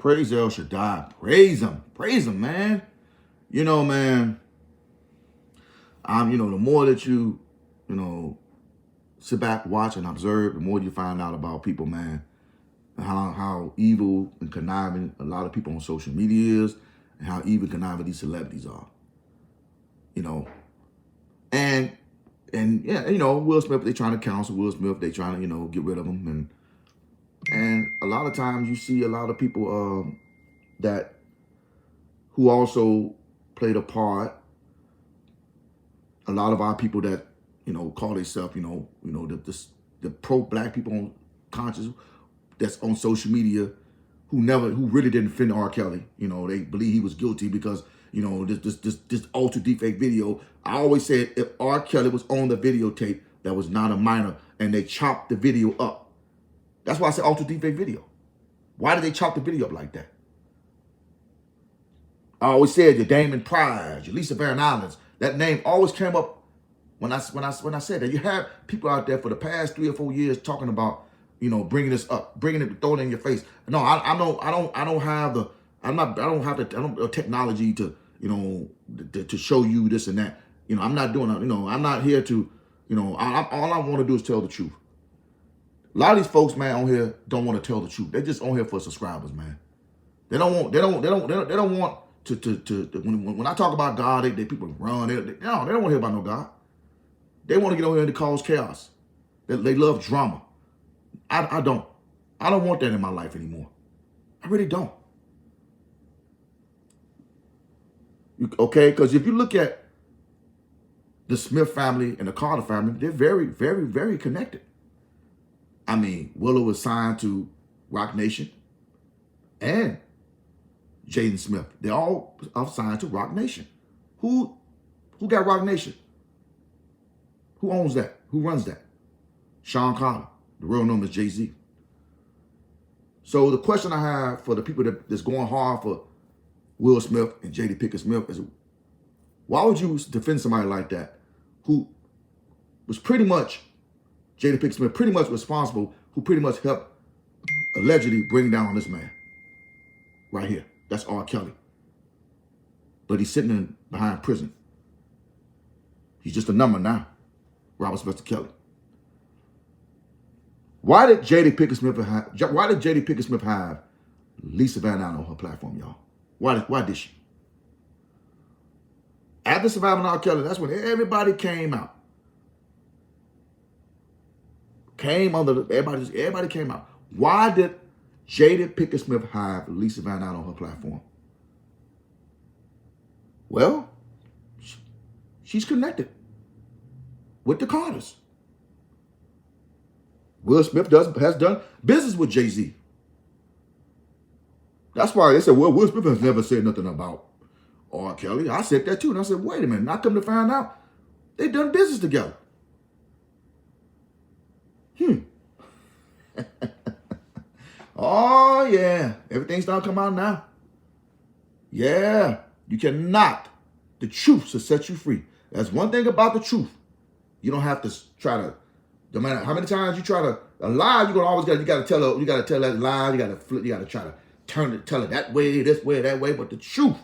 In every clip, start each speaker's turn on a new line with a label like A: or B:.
A: Praise El Shaddai. Praise him. Praise him, man. You know, man, the more that you sit back, watch, and observe, the more you find out about people, man, and how evil and conniving a lot of people on social media is, and how evil and conniving these celebrities are. And Will Smith, they trying to counsel Will Smith, they trying to, get rid of him. And a lot of times you see a lot of people who also played a part. A lot of our people that, call themselves, the pro-black people on conscious that's on social media who really didn't defend R. Kelly. They believe he was guilty because, this ultra deepfake video. I always said if R. Kelly was on the videotape, that was not a minor, and they chopped the video up. That's why I said ultra deepfake video. Why did they chop the video up like that? I always said your Damon Prize, your Lisa Van Islands, that name always came up when I said that. You have people out there for the past 3 or 4 years talking about, bringing this up, bringing it, throwing it in your face. No, I don't have the technology to, to show you this and that. I'm not doing that. I'm not here to, all I want to do is tell the truth. A lot of these folks, man, on here don't want to tell the truth. They're just on here for subscribers, man. They don't want to when I talk about God, they people run. They don't want to hear about no God. They want to get over here and cause chaos. They love drama. I don't want that in my life anymore. I really don't. Okay, because if you look at the Smith family and the Carter family, they're very, very, very connected. I mean, Willow was signed to Roc Nation and Jaden Smith. They all are signed to Roc Nation. Who got Roc Nation? Who owns that? Who runs that? Sean Carter. The real name is Jay-Z. So the question I have for the people that's going hard for Will Smith and Jada Pinkett Smith is, why would you defend somebody like that who was pretty much, Jada Pinkett Smith, pretty much responsible, who pretty much helped allegedly bring down this man right here? That's R. Kelly. But he's sitting behind prison. He's just a number now. Robert Spencer Kelly. Why did Jada Pinkett Smith have Lisa Van Allen on her platform, y'all? Why did she? After surviving R. Kelly, that's when everybody came out. Everybody came out. Why did Jada Pinkett Smith have Lisa Van Allen on her platform? Well, she's connected with the Carters. Will Smith has done business with Jay-Z. That's why they said, well, Will Smith has never said nothing about R. Kelly. I said that too. And I said, wait a minute. I come to find out they've done business together. Oh, yeah. Everything's starting to come out now. Yeah. You cannot. The truth should set you free. That's one thing about the truth. You don't have to try to, no matter how many times you try to lie, you gotta tell that lie, you gotta try to tell it that way, this way, that way. But the truth,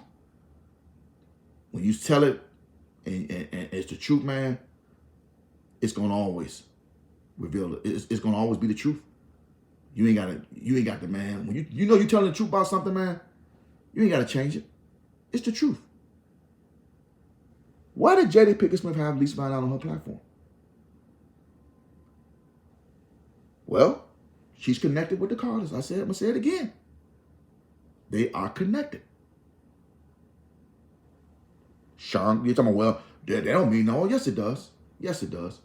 A: when you tell it and it's the truth, man, it's gonna always reveal it. It's gonna always be the truth. You ain't got the man. When you're telling the truth about something, man, you ain't gotta change it. It's the truth. Why did Jada Pinkett Smith have Lisa Van Allen on her platform? Well, she's connected with the Carters. I'm gonna say it again. They are connected. Sean, you're talking about, well, they don't mean no. Yes, it does. Yes, it does.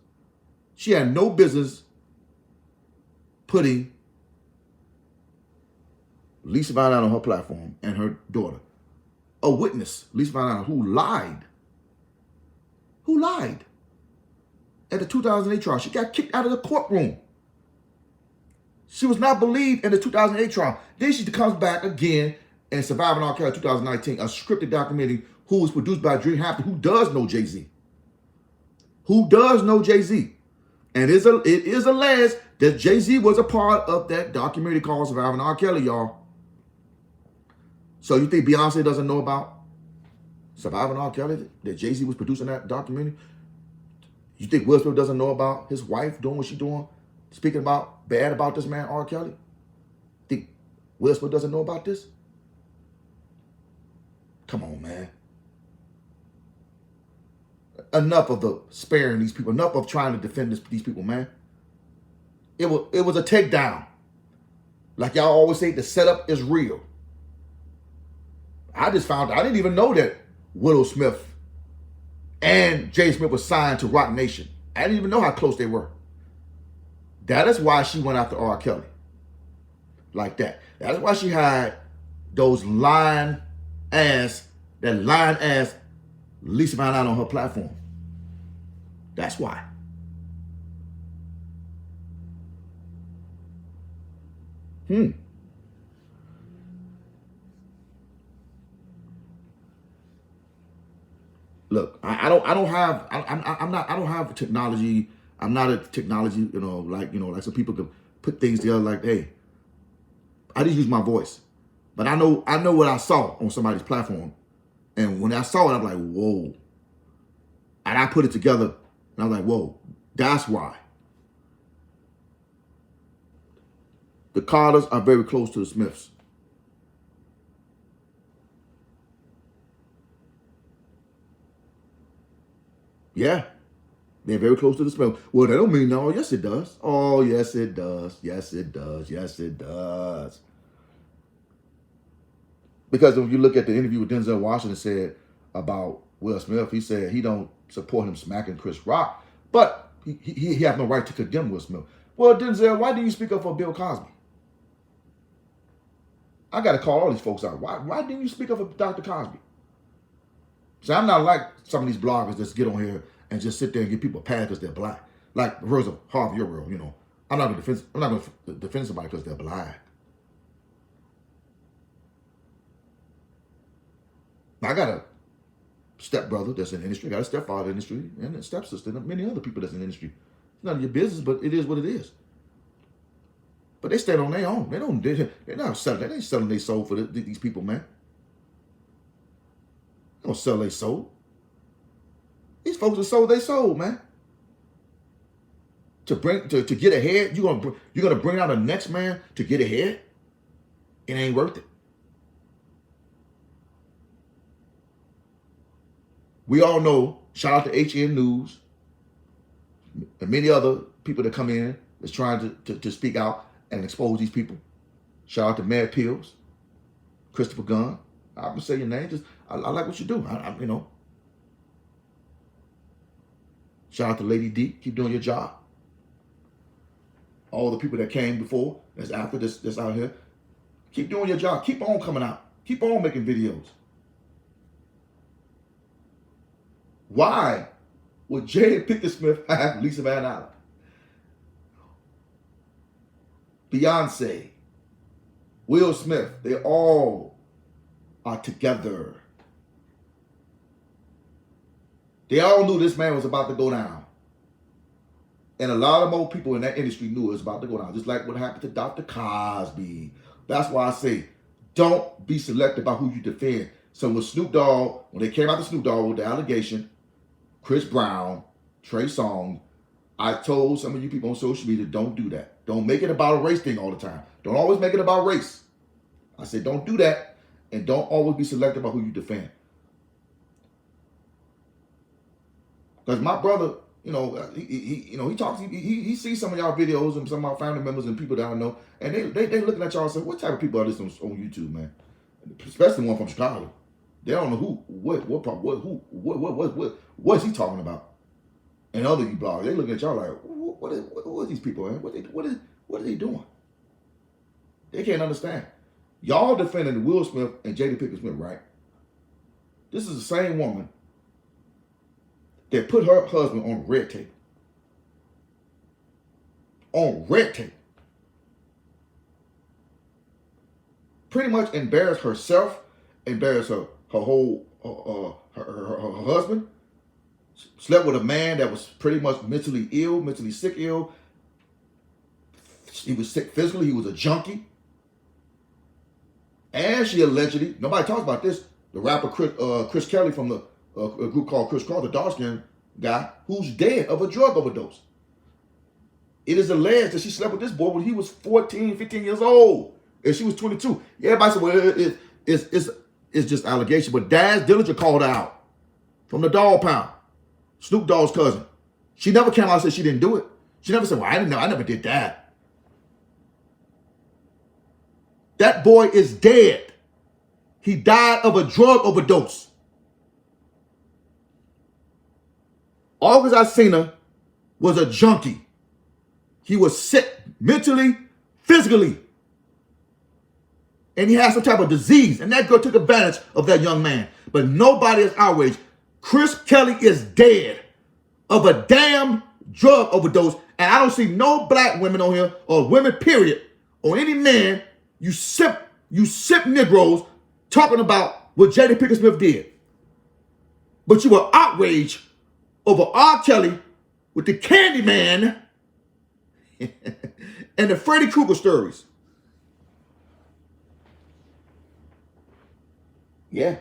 A: She had no business putting Lisa Van Allen on her platform and her daughter. A witness, Lisa Van Allen, who lied. Who lied? At the 2008 trial, she got kicked out of the courtroom. She was not believed in the 2008 trial. Then she comes back again in Surviving R. Kelly 2019, a scripted documentary who was produced by Dream Hampton, who does know Jay-Z. Who does know Jay-Z. And it is alleged that Jay-Z was a part of that documentary called Surviving R. Kelly, y'all. So you think Beyonce doesn't know about Surviving R. Kelly, that Jay-Z was producing that documentary? You think Will Smith doesn't know about his wife doing what she's doing, speaking bad about this man, R. Kelly? Think Will Smith doesn't know about this? Come on, man. Enough of the sparing these people. Enough of trying to defend these people, man. It was a takedown. Like y'all always say, the setup is real. I didn't even know that Willow Smith and Jay Smith was signed to Roc Nation. I didn't even know how close they were. That is why she went after R. Kelly. Like that. That is why she had those lying ass Lisa Van Out on her platform. That's why. Look, I don't have technology. I'm not a technology, like some people can put things together like, hey, I just use my voice. But I know what I saw on somebody's platform. And when I saw it, I'm like, whoa. And I put it together and I'm like, whoa, that's why. The Carters are very close to the Smiths. Yeah. They're very close to the Smiths. Well, that don't mean no. Yes, it does. Oh, yes, it does. Yes, it does. Yes, it does. Because if you look at the interview with Denzel Washington said about Will Smith, he said he don't support him smacking Chris Rock, but he have no right to condemn Will Smith. Well, Denzel, why didn't you speak up for Bill Cosby? I got to call all these folks out. Why didn't you speak up for Dr. Cosby? See, I'm not like some of these bloggers that get on here and just sit there and give people a pass because they're black. Like Rosa Harvey Earl, I'm not going to defend somebody because they're black. I got a stepbrother that's in the industry, I got a stepfather in the industry, and a stepsister, and many other people that's in the industry. It's none of your business, but it is what it is. But they stand on their own. They're not selling. They ain't selling their soul for these people, man. They don't sell their soul. These folks are sold their soul, man. To get ahead, you're gonna bring out the next man to get ahead. It ain't worth it. We all know, shout out to HN News and many other people that come in that's trying to speak out and expose these people. Shout out to Mad Pills, Christopher Gunn. I'm going to say your name. I like what you do. Shout out to Lady D. Keep doing your job. All the people that came before, that's after that's out here. Keep doing your job. Keep on coming out. Keep on making videos. Why would Jada Pinkett Smith have Lisa Van Allen? Beyonce, Will Smith, they all are together. They all knew this man was about to go down. And a lot of more people in that industry knew it was about to go down. Just like what happened to Dr. Cosby. That's why I say, don't be selective about who you defend. So with Snoop Dogg, when they came out to Snoop Dogg with the allegation, Chris Brown, Trey Songz, I told some of you people on social media, don't do that. Don't make it about a race thing all the time. Don't always make it about race. I said, don't do that. And don't always be selective about who you defend. Because my brother, he talks, he sees some of y'all videos and some of our family members and people that I know, and they looking at y'all and say, what type of people are this on YouTube, man? Especially one from Chicago. They don't know what is he talking about? And other you bloggers, they looking at y'all like, what are these people, man? What are they doing? They can't understand. Y'all defending Will Smith and Jada Pinkett Smith, right? This is the same woman that put her husband on red tape. On red tape. Pretty much embarrassed herself, embarrassed her whole her husband. Slept with a man that was pretty much mentally sick ill. He was sick physically. He was a junkie. And she allegedly, nobody talks about this, the rapper Chris Kelly from the a group called Chris Cross, the dark-skinned guy, who's dead of a drug overdose. It is alleged that she slept with this boy when he was 14, 15 years old. And she was 22. Everybody said, well, it's just allegation. But Daz Dillinger called her out from the Dog Pound, Snoop Dogg's cousin. She never came out and said she didn't do it. She never said, well, I didn't know. I never did that. That boy is dead. He died of a drug overdose. August Alsina was a junkie. He was sick mentally, physically. And he had some type of disease. And that girl took advantage of that young man. But nobody is outraged. Chris Kelly is dead of a damn drug overdose. And I don't see no black women on here, or women, period, or any man, you sip Negroes talking about what Jada Pinkett Smith did. But you were outraged over R. Kelly with the Candyman and the Freddy Krueger stories. Yeah.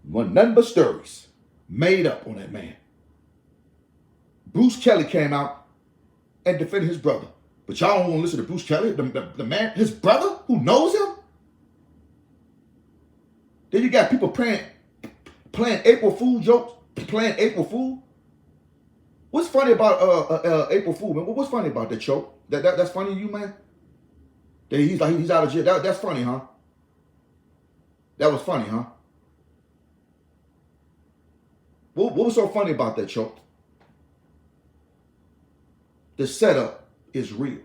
A: Wasn't nothing but stories made up on that man. Bruce Kelly came out and defended his brother. But y'all don't want to listen to Bruce Kelly, the man, his brother who knows him? Then you got people playing April Fool jokes, playing April Fool. What's funny about April Fool, man? What's funny about that joke? That's funny to you, man? That he's out of jail. That's funny, huh? That was funny, huh? What was so funny about that joke? The setup is real.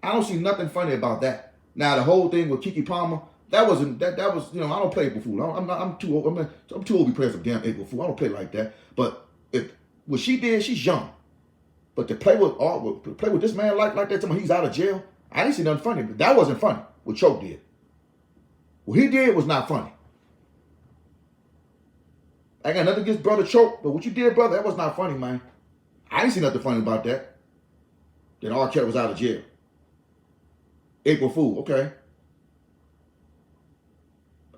A: I don't see nothing funny about that. Now the whole thing with Keke Palmer, that was I don't play April Fool. I'm too old. I'm too old to be playing some damn April Fool. I don't play like that. But if what she did, she's young. But to play with this man like that, tell me he's out of jail, I didn't see nothing funny. But that wasn't funny. What Choke did. What he did was not funny. I got nothing against Brother Choke, but what you did, brother, that was not funny, man. I didn't see nothing funny about that. That R. Kelly was out of jail. April Fool, okay.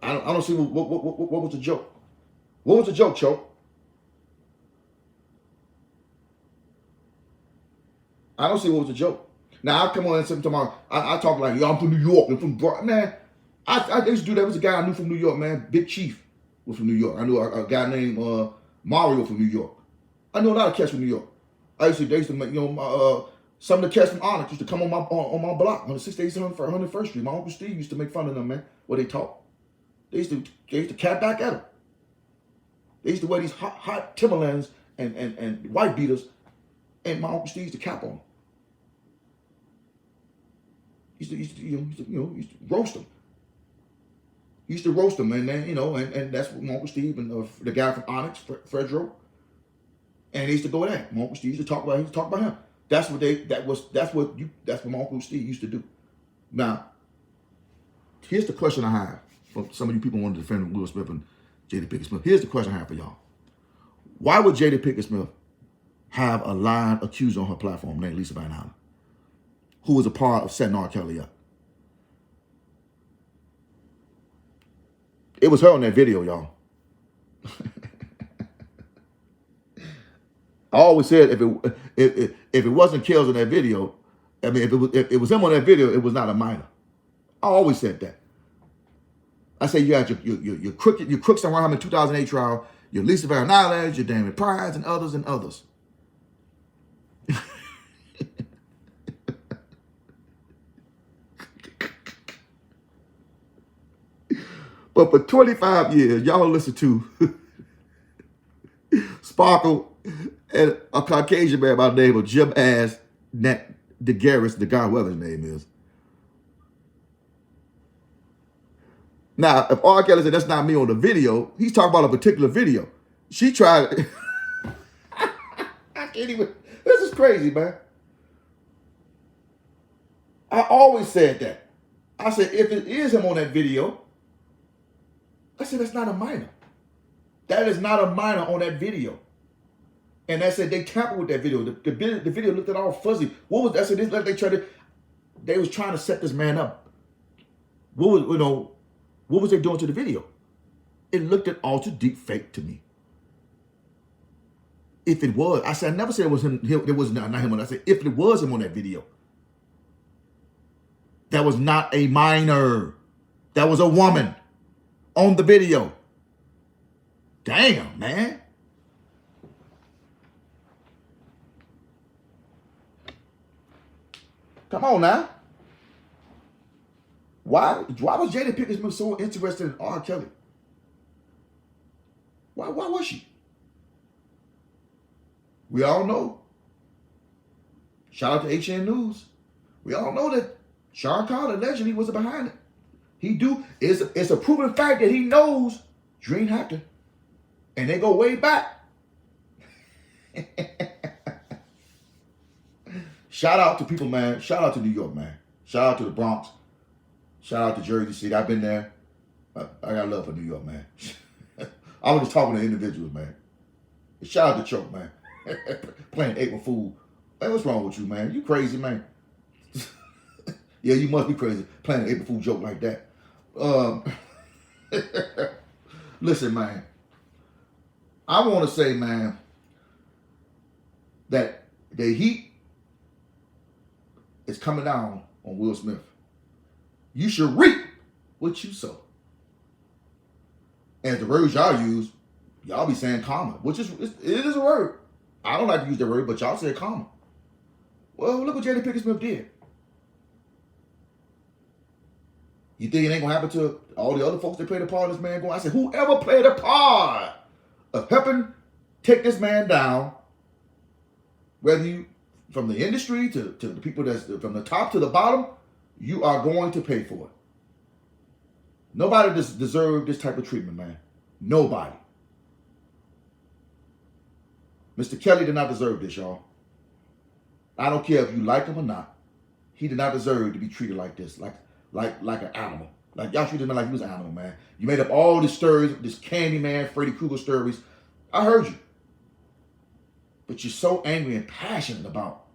A: I don't see what was the joke. What was the joke, Choke? I don't see what was the joke. Now I come on and say tomorrow. I talk like, yo, I'm from New York. I'm from man. I used to do that. There was a guy I knew from New York, man. Big Chief was from New York. I knew a guy named Mario from New York. I knew a lot of cats from New York. They used to make, some of the cats from Onyx used to come on my block on the 101st Street. My Uncle Steve used to make fun of them, man, where they talk. They used to cat back at them. They used to wear these hot Timberlands and white beaters, and my Uncle Steve used to cap on them. He used to roast them. He used to roast them, and then, and that's what my Uncle Steve and the guy from Onyx, Fredro, and they used to go there. My Uncle Steve used to talk about him. That's what my Uncle Steve used to do. Now, here's the question I have for some of you people who want to defend Will Smith and Jada Pinkett Smith. Here's the question I have for y'all. Why would Jada Pinkett Smith have a lying accuser on her platform named Lisa Van Allen, who was a part of setting R. Kelly up? It was her on that video, y'all. I always said if it wasn't Kells in that video, I mean, if it was him on that video, it was not a minor. I always said that. I said you had your crooks around him in 2008 trial, your Lisa Van Allen, your Damon Prides, and others and others. But for 25 years, y'all listen to Sparkle and a Caucasian man by the name of Jim Ass DeGarris, the guy, whoever his name is. Now, if R. Kelly said that's not me on the video, he's talking about a particular video. She tried. I can't even. This is crazy, man. I always said that. I said, if it is him on that video, I said, that's not a minor. That is not a minor on that video. And I said they tampered with that video. The video looked at all fuzzy. What was I said? This like they was trying to set this man up. What was they doing to the video? It looked at all too deep fake to me. If it was, I said I never said it was him. It was not him. I said if it was him on that video, that was not a minor. That was a woman on the video. Damn, man. Come on now. Why was Jada Pinkett Smith so interested in R. Kelly? Why was she? We all know. Shout out to HN News. We all know that Sean Carter allegedly was behind it. It's a proven fact that he knows Dream Hampton. And they go way back. Shout out to people, man. Shout out to New York, man. Shout out to the Bronx. Shout out to Jersey City. I've been there. I got love for New York, man. I was just talking to individuals, man. Shout out to Choke, man. Playing April Fool. Hey, what's wrong with you, man? You crazy, man. Yeah, you must be crazy. Playing an April Fool joke like that. Listen, man. I want to say, man, that the heat is coming down on Will Smith. You should reap what you sow. And the words y'all use, y'all be saying karma, which it is a word. I don't like to use that word, but y'all say karma. Well, look what Jada Pinkett Smith did. You think it ain't gonna happen to all the other folks that played a part in this man going? I said, whoever played a part of helping take this man down, whether you from the industry to the people that's from the top to the bottom, you are going to pay for it. Nobody deserves this type of treatment, man. Nobody. Mr. Kelly did not deserve this, y'all. I don't care if you like him or not. He did not deserve to be treated like this, like an animal. Like y'all treated him like he was an animal, man. You made up all these stories, this Candyman, Freddy Krueger stories. I heard you. But you're so angry and passionate about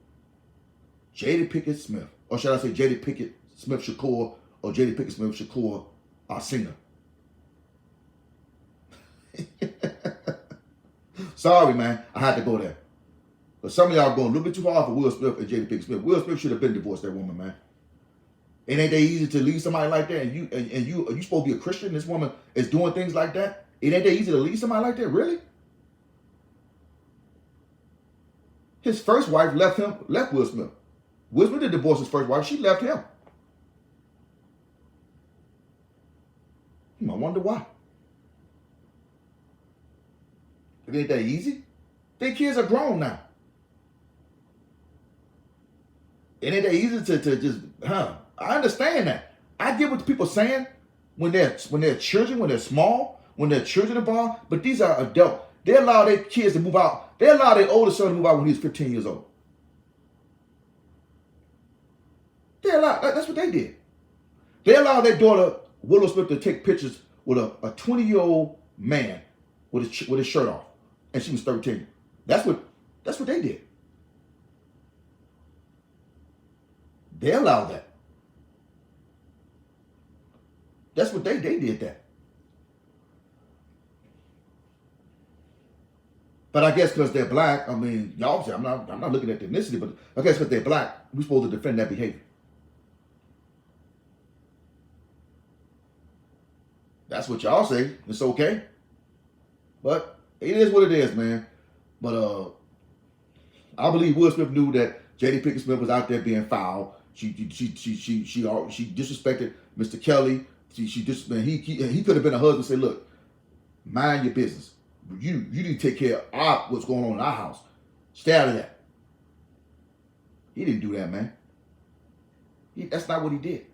A: Jada Pinkett Smith. Or should I say Jada Pinkett Smith Shakur or Jada Pinkett Smith Shakur, our singer. Sorry, man. I had to go there. But some of y'all going a little bit too hard for Will Smith and Jada Pinkett Smith. Will Smith should have been divorced, that woman, man. It ain't that easy to leave somebody like that, and you supposed to be a Christian. This woman is doing things like that. It ain't that easy to leave somebody like that, really. His first wife left Will Smith. Will Smith didn't divorce his first wife. She left him. I wonder why. It ain't that easy. Their kids are grown now. It ain't that easy to just, I understand that. I get what people saying when they're children, when they're small, when they're children involved, but these are adults. They allow their kids to move out. They allow their oldest son to move out when he was 15 years old. That's what they did. They allowed their daughter, Willow Smith, to take pictures with a 20-year-old man with his shirt off. And she was 13. That's what they did. They allowed that. That's what they did that. But I guess because they're black, I mean, y'all say I'm not looking at the ethnicity, but I guess because they're black, we're supposed to defend that behavior. That's what y'all say. It's okay. But it is what it is, man. But I believe Will Smith knew that Jada Pinkett Smith was out there being foul. She disrespected Mr. Kelly. He could have been a husband and said, look, mind your business. You need to take care of what's going on in our house. Stay out of that. He didn't do that, man. That's not what he did.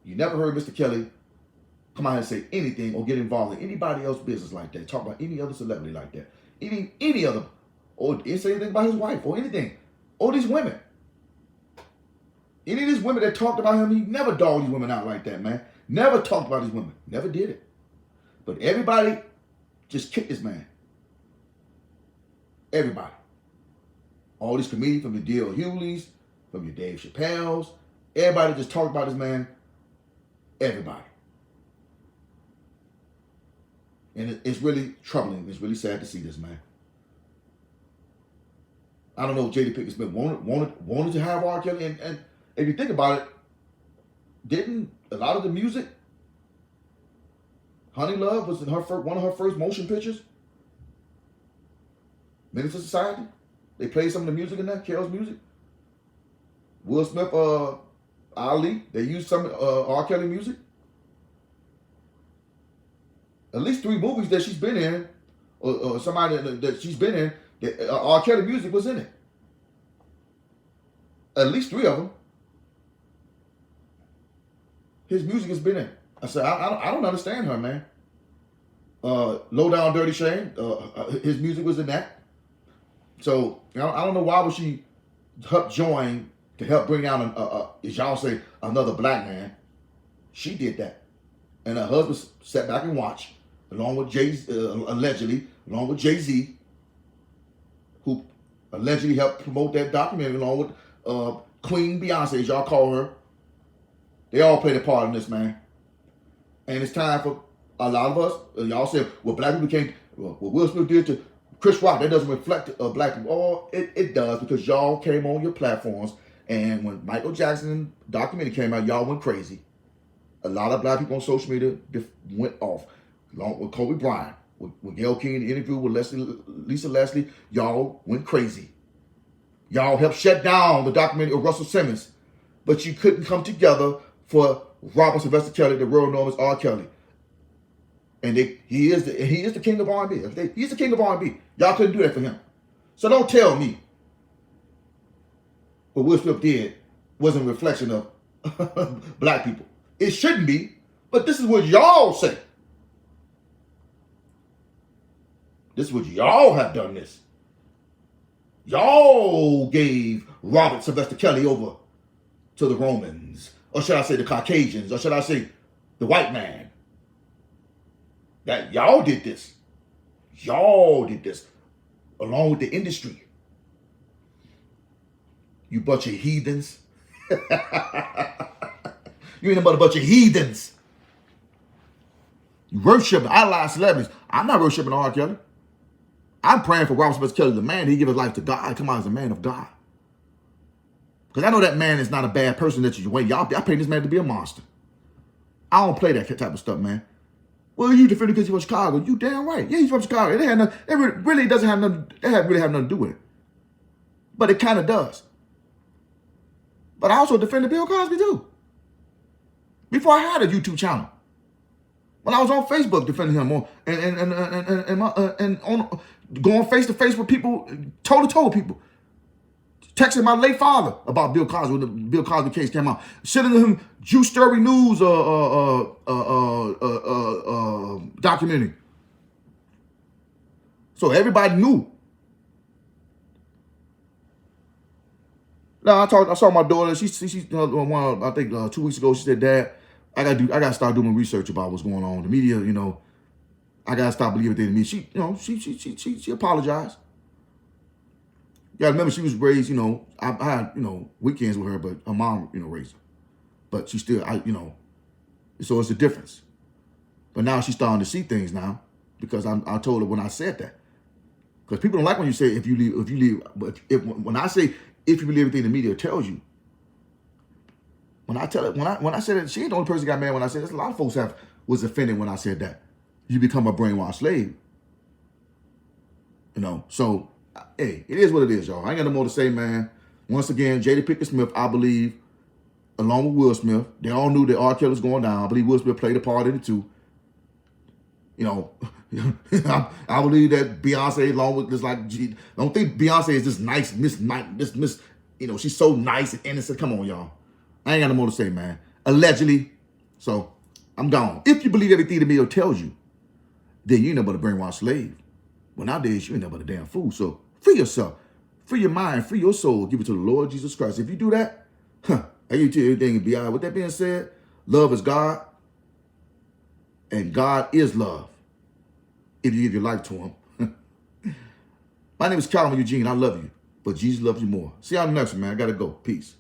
A: You never heard Mr. Kelly come out and say anything or get involved in anybody else's business like that. Talk about any other celebrity like that. Any other, or say anything about his wife or anything. Or these women. Any of these women that talked about him, he never dogged these women out like that, man. Never talked about these women. Never did it. But everybody just kicked this man. Everybody. All these comedians, from your D.L. Hughley's, from your Dave Chappelle's, everybody just talked about this man. Everybody. And it's really troubling. It's really sad to see this, man. I don't know if Jada Pinkett Smith wanted to have R. Kelly. And if you think about it, didn't a lot of the music, Honey Love was in one of her first motion pictures? Menace to Society? They played some of the music in that, Carol's music. Will Smith, Ali, they used some R. Kelly music. At least 3 movies that she's been in, or somebody that she's been in, that R. Kelly music was in it. At least 3 of them. His music has been in. I said, I don't understand her, man. Low Down Dirty Shame, his music was in that. So I don't know why would she join to help bring out, as y'all say, another black man. She did that. And her husband sat back and watched, along with allegedly, along with Jay-Z, who allegedly helped promote that documentary, along with Queen Beyonce, as y'all call her. They all played a part in this, man. And it's time for a lot of us, y'all said, well, black people can't, what Will Smith did to Chris Rock, that doesn't reflect black people. Oh, it does, because y'all came on your platforms, and when Michael Jackson documentary came out, y'all went crazy. A lot of black people on social media went off. Along with Kobe Bryant, with Gayle King, the interview with Lisa Leslie, y'all went crazy. Y'all helped shut down the documentary of Russell Simmons, but you couldn't come together for Robert Sylvester Kelly, the world known as R. Kelly. And he is the king of R&B. He's the king of R&B. Y'all couldn't do that for him. So don't tell me what Will Smith did wasn't a reflection of black people. It shouldn't be, but this is what y'all say. This is what y'all have done this. Y'all gave Robert Sylvester Kelly over to the Romans, or should I say the Caucasians, or should I say the white man. That y'all did this. Y'all did this along with the industry. You bunch of heathens. You ain't about a bunch of heathens. You worship, idolize celebrities. I'm not worshiping R. Kelly. I'm praying for Robert Sylvester Kelly, the man. He give his life to God. Come out as a man of God. Because I know that man is not a bad person that you wait. Y'all, I pay this man to be a monster. I don't play that type of stuff, man. Well, you defend it because he's from Chicago. You damn right. Yeah, he's from Chicago. It really doesn't have nothing. It really have nothing to do with it. But it kind of does. But I also defended Bill Cosby too. Before I had a YouTube channel, when I was on Facebook defending him more and on going face to face with people, toe to toe with people, texting my late father about Bill Cosby when the Bill Cosby case came out, sending him Juice Story News documentary. So everybody knew. Now I saw my daughter. She I think 2 weeks ago. She said, "Dad, I gotta start doing research about what's going on. The media, I gotta stop believing everything in me." She apologized. You gotta remember, she was raised. I had weekends with her, but her mom raised her. But she still, so it's a difference. But now she's starting to see things now because I told her when I said that. Because people don't like when you say if you leave. But when I say if you believe everything the media tells you. When I tell it, when I said it, she ain't the only person who got mad when I said this. A lot of folks was offended when I said that. You become a brainwashed slave. So hey, it is what it is, y'all. I ain't got no more to say, man. Once again, Jada Pinkett Smith, I believe, along with Will Smith, they all knew that R. Kelly was going down. I believe Will Smith played a part in it too. I believe that Beyonce, along with this, don't think Beyonce is this nice, miss, she's so nice and innocent. Come on, y'all. I ain't got no more to say, man. Allegedly. So, I'm gone. If you believe everything the media tells you, then you ain't nothing but a brainwashed slave. Well, nowadays, you ain't nothing but a damn fool. So, free yourself. Free your mind. Free your soul. Give it to the Lord Jesus Christ. If you do that, I give you to everything will be all right. With that being said, love is God, and God is love. if you give your life to him. My name is Calvin Eugene. I love you, but Jesus loves you more. See you on the next one, man. I got to go. Peace.